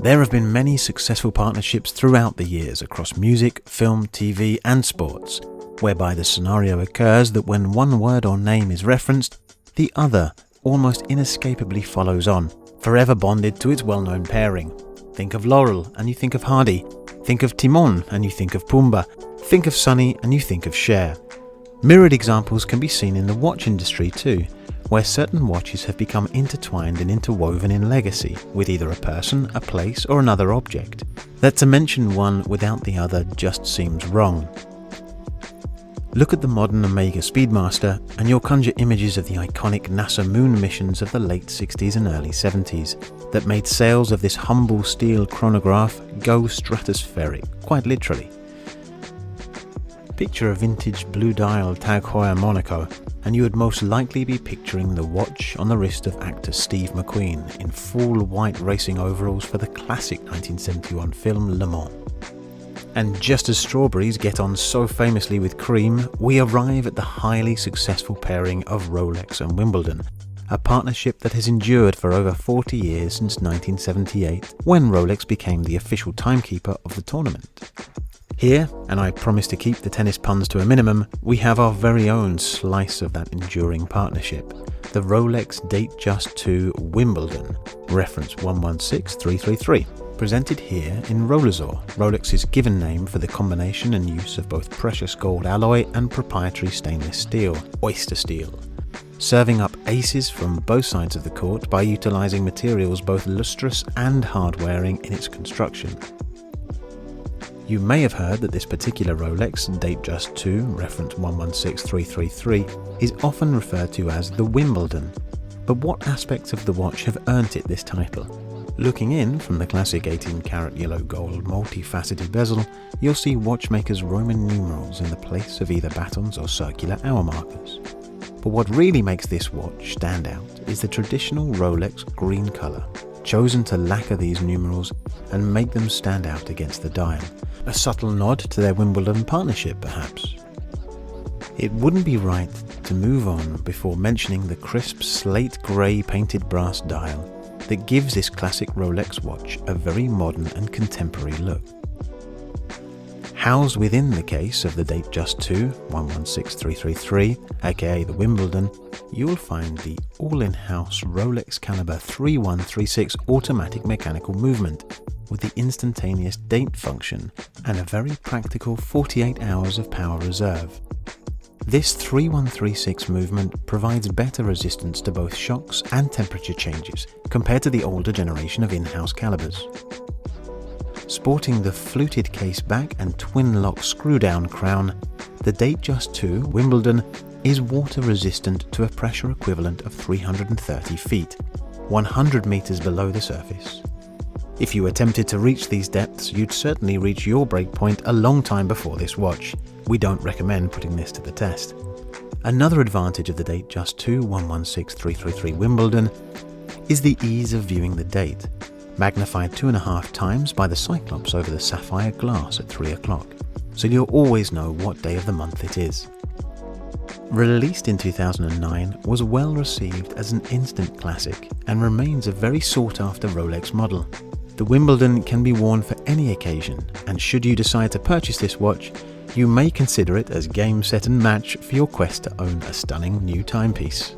There have been many successful partnerships throughout the years across music, film, TV and sports, whereby the scenario occurs that when one word or name is referenced, the other almost inescapably follows on, forever bonded to its well-known pairing. Think of Laurel and you think of Hardy. Think of Timon and you think of Pumbaa. Think of Sunny and you think of Cher. Mirrored examples can be seen in the watch industry too, where certain watches have become intertwined and interwoven in legacy with either a person, a place or another object, that to mention one without the other just seems wrong. Look at the modern Omega Speedmaster and you'll conjure images of the iconic NASA moon missions of the late 60s and early 70s that made sales of this humble steel chronograph go stratospheric, quite literally. Picture a vintage blue dial Tag Heuer Monaco and you would most likely be picturing the watch on the wrist of actor Steve McQueen in full white racing overalls for the classic 1971 film Le Mans. And just as strawberries get on so famously with cream, we arrive at the highly successful pairing of Rolex and Wimbledon, a partnership that has endured for over 40 years since 1978, when Rolex became the official timekeeper of the tournament. Here, and I promise to keep the tennis puns to a minimum, we have our very own slice of that enduring partnership, the Rolex Datejust II Wimbledon, reference 116333. Presented here in Rolesor, Rolex's given name for the combination and use of both precious gold alloy and proprietary stainless steel, oyster steel, serving up aces from both sides of the court by utilizing materials both lustrous and hard-wearing in its construction. You may have heard that this particular Rolex Datejust II, reference 116333, is often referred to as the Wimbledon, but what aspects of the watch have earned it this title? Looking in from the classic 18-karat yellow gold multifaceted bezel, you'll see watchmakers' Roman numerals in the place of either batons or circular hour markers. But what really makes this watch stand out is the traditional Rolex green colour, chosen to lacquer these numerals and make them stand out against the dial. A subtle nod to their Wimbledon partnership, perhaps. It wouldn't be right to move on before mentioning the crisp slate grey painted brass dial that gives this classic Rolex watch a very modern and contemporary look. Housed within the case of the Datejust II 116333, aka the Wimbledon, you'll find the all-in-house Rolex caliber 3136 automatic mechanical movement with the instantaneous date function and a very practical 48 hours of power reserve. This 3136 movement provides better resistance to both shocks and temperature changes compared to the older generation of in-house calibers. Sporting the fluted case back and twin-lock screw-down crown, the Datejust II Wimbledon is water resistant to a pressure equivalent of 330 feet, 100 meters below the surface. If you attempted to reach these depths, you'd certainly reach your breakpoint a long time before this watch. We don't recommend putting this to the test. Another advantage of the Datejust II 116333 Wimbledon is the ease of viewing the date, magnified 2.5 times by the Cyclops over the sapphire glass at 3 o'clock, so you'll always know what day of the month it is. Released in 2009, was well received as an instant classic and remains a very sought-after Rolex model. The Wimbledon can be worn for any occasion, and should you decide to purchase this watch, you may consider it as game, set and match for your quest to own a stunning new timepiece.